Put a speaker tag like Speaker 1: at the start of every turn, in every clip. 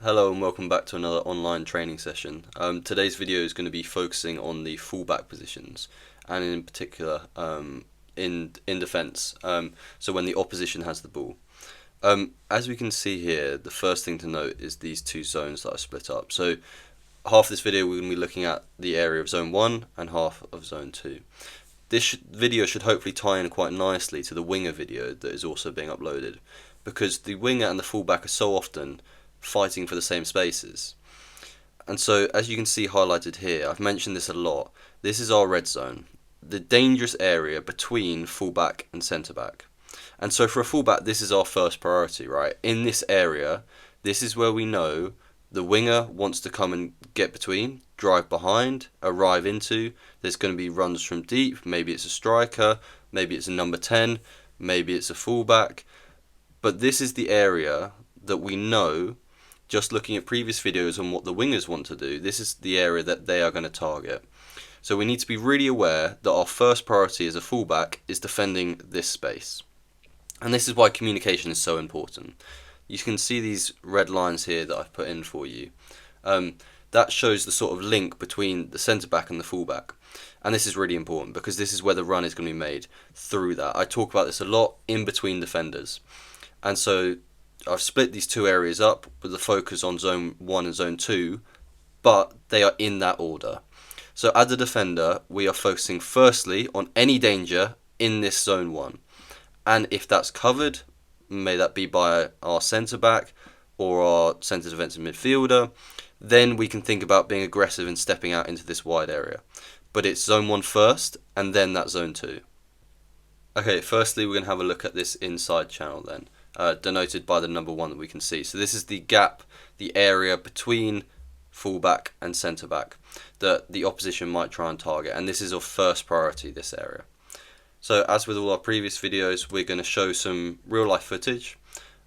Speaker 1: Hello and welcome back to another online training session. Today's video is going to be focusing on the fullback positions and in particular in defence, so when the opposition has the ball. As we can see here, the first thing to note is these two zones that are split up. So half this video we're going to be looking at the area of zone 1 and half of zone 2. This video should hopefully tie in quite nicely to the winger video that is also being uploaded, because the winger and the fullback are so often fighting for the same spaces. And so, as you can see highlighted here, I've mentioned this a lot, this is our red zone, the dangerous area between fullback and centre back. And so for a fullback, this is our first priority, right? In this area, this is where we know the winger wants to come and get between, drive behind, arrive into. There's going to be runs from deep, maybe it's a striker, maybe it's a number 10, maybe it's a fullback. But this is the area that we know, just looking at previous videos on what the wingers want to do, this is the area that they are going to target. So we need to be really aware that our first priority as a fullback is defending this space. And this is why communication is so important. You can see these red lines here that I've put in for you. That shows the sort of link between the centre back and the fullback. And this is really important because this is where the run is going to be made through that. I talk about this a lot in between defenders. And so I've split these two areas up with the focus on zone 1 and zone 2, but they are in that order. So as a defender, we are focusing firstly on any danger in this zone 1. And if that's covered, may that be by our centre back or our centre defensive midfielder, then we can think about being aggressive and stepping out into this wide area. But it's zone 1 first, and then that zone 2. Okay, firstly we're going to have a look at this inside channel then. Denoted by the number 1 that we can see. So this is the gap, the area between fullback and centre back that the opposition might try and target, and this is of first priority, this area. So as with all our previous videos, we're going to show some real life footage.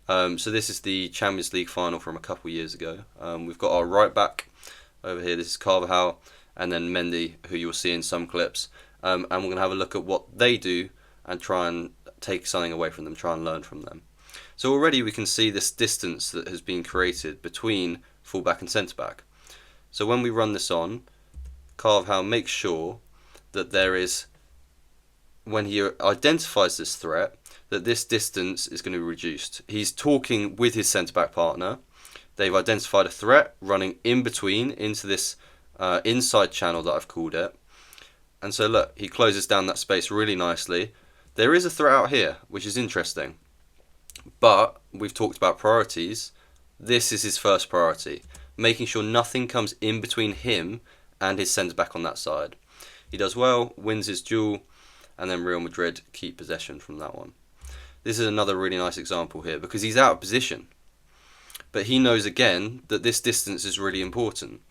Speaker 1: So this is the Champions League final from a couple of years ago. We've got our right back over here, this is Carvajal, and then Mendy, who you'll see in some clips, and we're going to have a look at what they do and try and take something away from them, try and learn from them. So already we can see this distance that has been created between fullback and centre back. So when we run this on, Carvajal makes sure that there is, when he identifies this threat, that this distance is going to be reduced. He's talking with his centre back partner. They've identified a threat running in between into this inside channel that I've called it. And so look, he closes down that space really nicely. There is a threat out here, which is interesting. But we've talked about priorities. This is his first priority, making sure nothing comes in between him and his centre back on that side. He does well, wins his duel, and then Real Madrid keep possession from that one. This is another really nice example here because he's out of position, but he knows again that this distance is really important.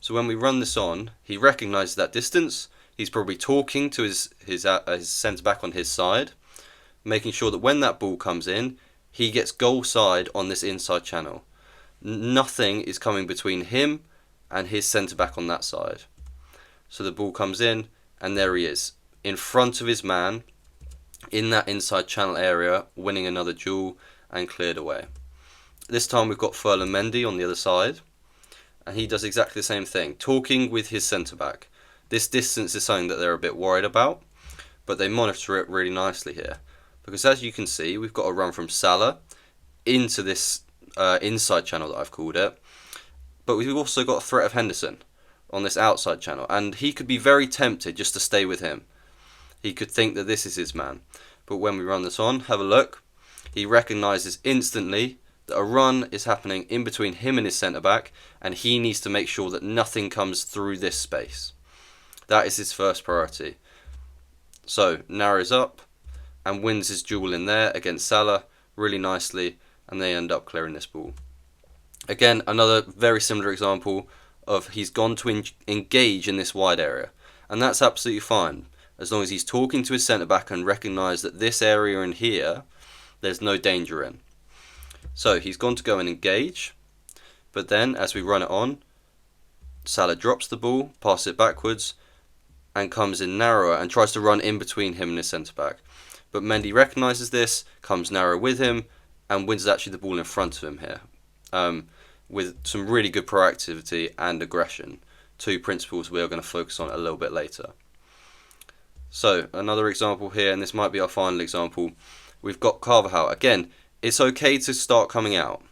Speaker 1: So when we run this on, he recognises that distance. He's probably talking to his centre back on his side, making sure that when that ball comes in, he gets goal side on this inside channel. Nothing is coming between him and his centre back on that side. So the ball comes in, and there he is, in front of his man, in that inside channel area, winning another duel and cleared away. This time we've got Ferland Mendy on the other side, and he does exactly the same thing, talking with his centre back. This distance is something that they're a bit worried about, but they monitor it really nicely here. Because as you can see, we've got a run from Salah into this inside channel that I've called it. But we've also got a threat of Henderson on this outside channel. And he could be very tempted just to stay with him. He could think that this is his man. But when we run this on, have a look. He recognises instantly that a run is happening in between him and his centre-back. And he needs to make sure that nothing comes through this space. That is his first priority. So, narrows up and wins his duel in there against Salah really nicely, and they end up clearing this ball. Again, another very similar example of he's gone to engage in this wide area, and that's absolutely fine as long as he's talking to his centre back and recognise that this area in here there's no danger in. So he's gone to go and engage, but then as we run it on, Salah drops the ball, passes it backwards, and comes in narrower and tries to run in between him and his centre back. But Mendy recognises this, comes narrow with him, and wins actually the ball in front of him here. with some really good proactivity and aggression. Two principles we are going to focus on a little bit later. So another example here, and this might be our final example, we've got Carvajal. Again, it's okay to start coming out.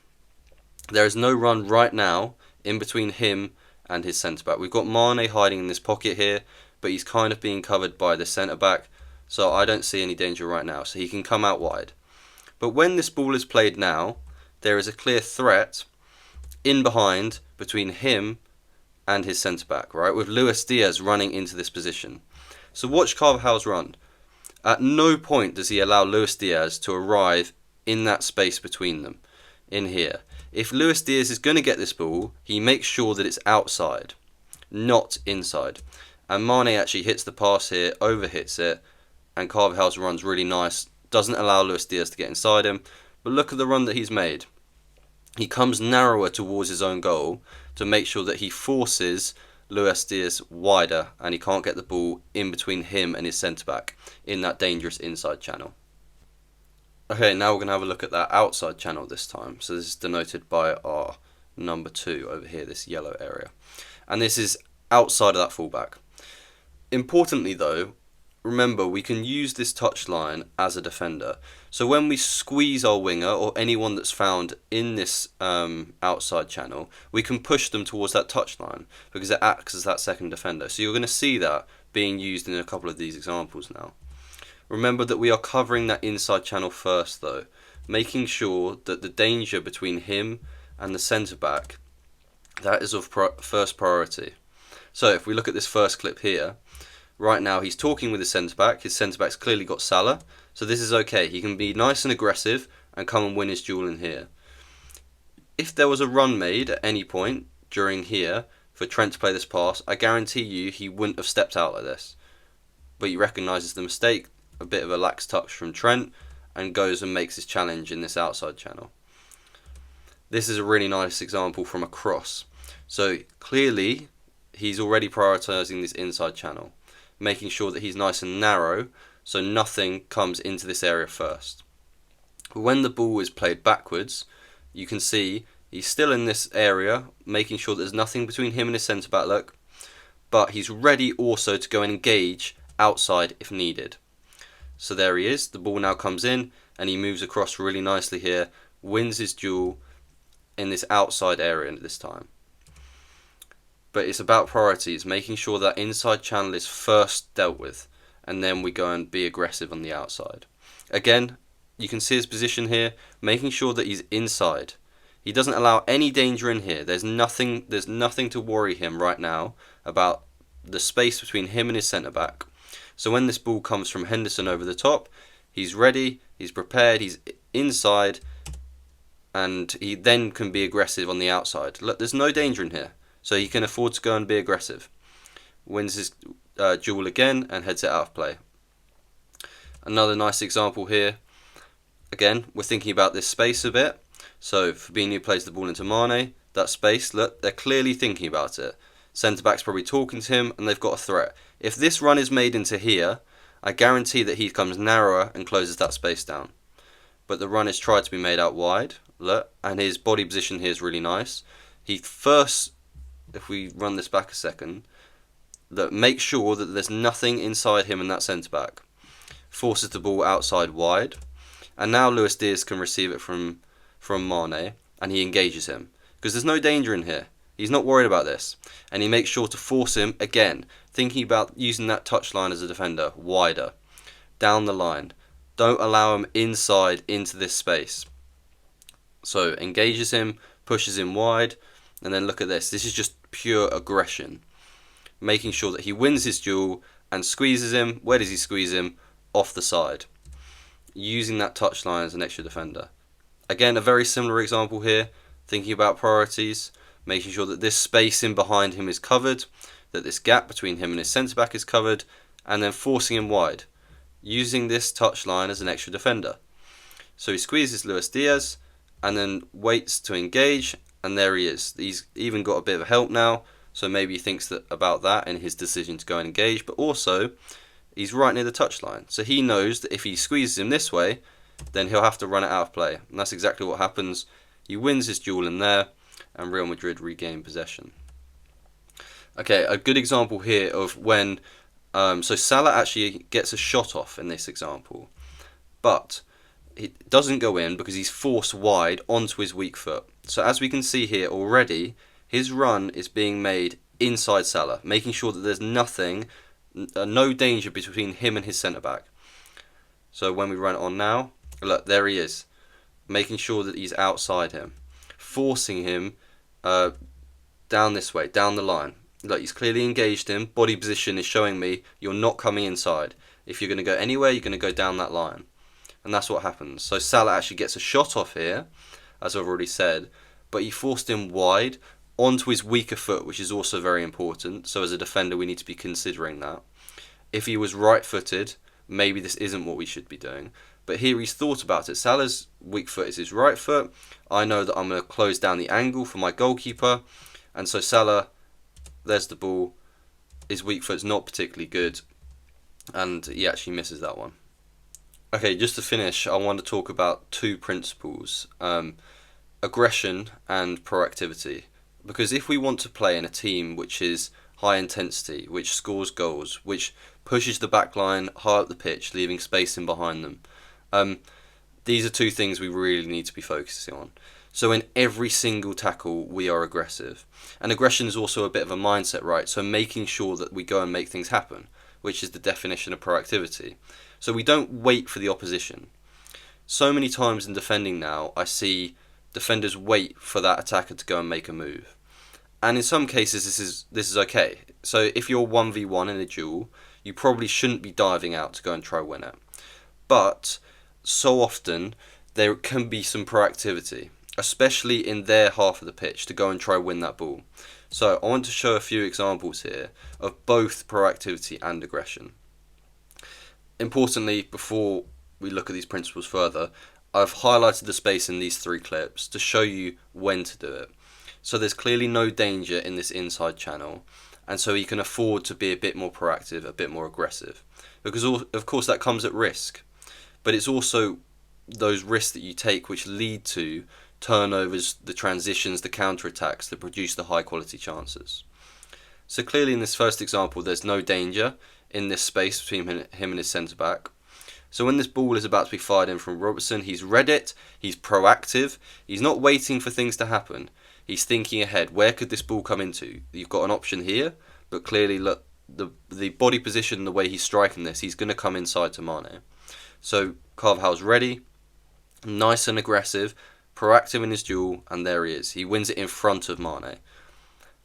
Speaker 1: There is no run right now in between him and his centre-back. We've got Mane hiding in this pocket here, but he's kind of being covered by the centre-back, so I don't see any danger right now, so he can come out wide. But when this ball is played now, there is a clear threat in behind between him and his centre-back, right, with Luis Diaz running into this position. So watch Carvajal's run. At no point does he allow Luis Diaz to arrive in that space between them, in here. If Luis Diaz is going to get this ball, he makes sure that it's outside, not inside. And Mane actually hits the pass here, overhits it, and Carvajal's run's really nice. Doesn't allow Luis Diaz to get inside him. But look at the run that he's made. He comes narrower towards his own goal to make sure that he forces Luis Diaz wider, and he can't get the ball in between him and his centre-back in that dangerous inside channel. Okay, now we're going to have a look at that outside channel this time. So this is denoted by our number 2 over here, this yellow area. And this is outside of that fullback. Importantly though, remember we can use this touchline as a defender. So when we squeeze our winger or anyone that's found in this outside channel, we can push them towards that touchline because it acts as that second defender. So you're going to see that being used in a couple of these examples now. Remember that we are covering that inside channel first though, making sure that the danger between him and the centre-back, that is of first priority. So if we look at this first clip here, right now he's talking with his centre-back's clearly got Salah, so this is okay. He can be nice and aggressive and come and win his duel in here. If there was a run made at any point during here for Trent to play this pass, I guarantee you he wouldn't have stepped out like this. But he recognises the mistake, a bit of a lax touch from Trent, and goes and makes his challenge in this outside channel. This is a really nice example from a cross. So clearly he's already prioritising this inside channel, making sure that he's nice and narrow so nothing comes into this area first. When the ball is played backwards, you can see he's still in this area, making sure there's nothing between him and his centre-back, look, but he's ready also to go and engage outside if needed. So there he is, the ball now comes in and he moves across really nicely here, wins his duel in this outside area this time. But it's about priorities, making sure that inside channel is first dealt with, and then we go and be aggressive on the outside. Again, you can see his position here, making sure that he's inside. He doesn't allow any danger in here. There's nothing to worry him right now about the space between him and his centre-back. So when this ball comes from Henderson over the top, he's ready, he's prepared, he's inside, and he then can be aggressive on the outside. Look, there's no danger in here, so he can afford to go and be aggressive. Wins his duel again and heads it out of play. Another nice example here. Again, we're thinking about this space a bit. So Fabinho plays the ball into Mane. That space, look, they're clearly thinking about it. Centre-back's probably talking to him and they've got a threat. If this run is made into here, I guarantee that he comes narrower and closes that space down. But the run is tried to be made out wide, look, and his body position here is really nice. He first, if we run this back a second, that makes sure that there's nothing inside him and that centre-back. Forces the ball outside wide, and now Luis Diaz can receive it from Mane, and he engages him. Because there's no danger in here. He's not worried about this. And he makes sure to force him, again, thinking about using that touchline as a defender, wider, down the line. Don't allow him inside into this space. So engages him, pushes him wide, and then look at this. This is just pure aggression. Making sure that he wins his duel and squeezes him. Where does he squeeze him? Off the side. Using that touchline as an extra defender. Again, a very similar example here. Thinking about priorities. Making sure that this space in behind him is covered. That this gap between him and his centre-back is covered. And then forcing him wide. Using this touchline as an extra defender. So he squeezes Luis Diaz. And then waits to engage. And there he is. He's even got a bit of help now. So maybe he thinks about that in his decision to go and engage. But also, he's right near the touchline. So he knows that if he squeezes him this way, then he'll have to run it out of play. And that's exactly what happens. He wins his duel in there. and Real Madrid regain possession. Okay, a good example here of when so Salah actually gets a shot off in this example, but it doesn't go in because he's forced wide onto his weak foot. So as we can see here already, his run is being made inside Salah, making sure that there's nothing, no danger between him and his centre-back. So when we run it on now, look, there he is, making sure that he's outside him, forcing him down this way, down the line. Look, he's clearly engaged him. Body position is showing me you're not coming inside. If you're going to go anywhere, you're going to go down that line. And that's what happens. So Salah actually gets a shot off here, as I've already said, but he forced him wide onto his weaker foot, which is also very important. So as a defender, we need to be considering that. If he was right-footed, maybe this isn't what we should be doing. But here he's thought about it. Salah's weak foot is his right foot. I know that I'm going to close down the angle for my goalkeeper. And so Salah, there's the ball. His weak foot's not particularly good. And he actually misses that one. Okay, just to finish, I want to talk about two principles. Aggression and proactivity. Because if we want to play in a team which is high intensity, which scores goals, which pushes the back line high up the pitch, leaving space in behind them, these are two things we really need to be focusing on. So in every single tackle, we are aggressive. And aggression is also a bit of a mindset, right? So making sure that we go and make things happen, which is the definition of proactivity. So we don't wait for the opposition. So many times in defending now, I see defenders wait for that attacker to go and make a move. And in some cases, this is okay. So if you're 1v1 in a duel, you probably shouldn't be diving out to go and try win it. But so often, there can be some proactivity, especially in their half of the pitch, to go and try win that ball. So I want to show a few examples here of both proactivity and aggression. Importantly, before we look at these principles further, I've highlighted the space in these three clips to show you when to do it. So there's clearly no danger in this inside channel, and so you can afford to be a bit more proactive, a bit more aggressive. Because of course that comes at risk, but it's also those risks that you take which lead to turnovers, the transitions, the counter-attacks that produce the high quality chances. So clearly in this first example there's no danger in this space between him and his centre-back. So when this ball is about to be fired in from Robertson, he's read it, he's proactive, he's not waiting for things to happen. He's thinking ahead, where could this ball come into? You've got an option here, but clearly look, the body position, the way he's striking this, he's going to come inside to Mane. So Carvajal's ready, nice and aggressive, proactive in his duel, and there he is. He wins it in front of Mane.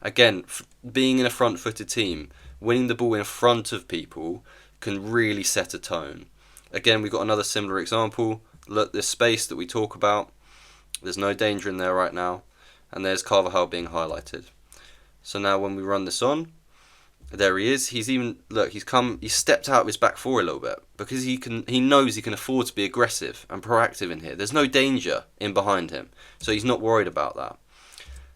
Speaker 1: Again, being in a front-footed team, winning the ball in front of people can really set a tone. Again, we've got another similar example. Look, this space that we talk about, there's no danger in there right now. And there's Carvajal being highlighted. So now when we run this on, there he is. He's stepped out of his back four a little bit because he knows he can afford to be aggressive and proactive in here. There's no danger in behind him, so he's not worried about that.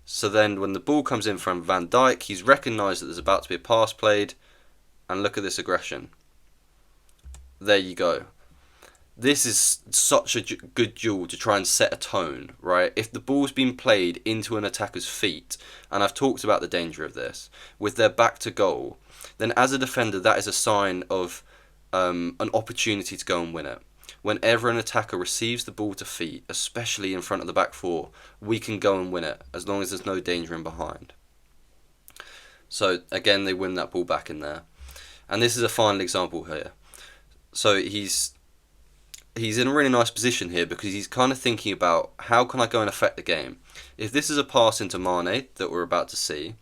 Speaker 1: So then when the ball comes in from Van Dijk, he's recognised that there's about to be a pass played, and look at this aggression. There you go. This is such a good duel to try and set a tone, right? If the ball's been played into an attacker's feet, and I've talked about the danger of this, with their back to goal, then as a defender that is a sign of an opportunity to go and win it. Whenever an attacker receives the ball to feet, especially in front of the back four, we can go and win it, as long as there's no danger in behind. So again, they win that ball back in there. And this is a final example here. So he's in a really nice position here because he's kind of thinking about how can I go and affect the game. If this is a pass into Mane that we're about to see,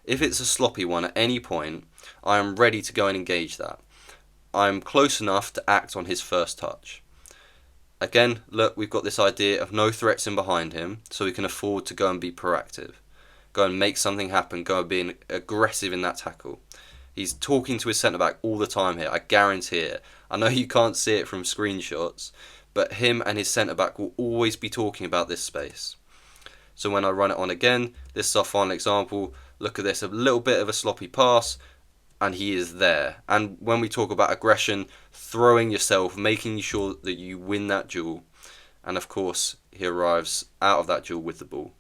Speaker 1: if it's a sloppy one at any point, I am ready to go and engage that. I'm close enough to act on his first touch. Again, look, we've got this idea of no threats in behind him, so we can afford to go and be proactive. Go and make something happen, go and be aggressive in that tackle. He's talking to his centre-back all the time here, I guarantee it. I know you can't see it from screenshots, but him and his centre-back will always be talking about this space. So when I run it on again, this is our final example. Look at this, a little bit of a sloppy pass, and he is there. And when we talk about aggression, throwing yourself, making sure that you win that duel. And of course, he arrives out of that duel with the ball.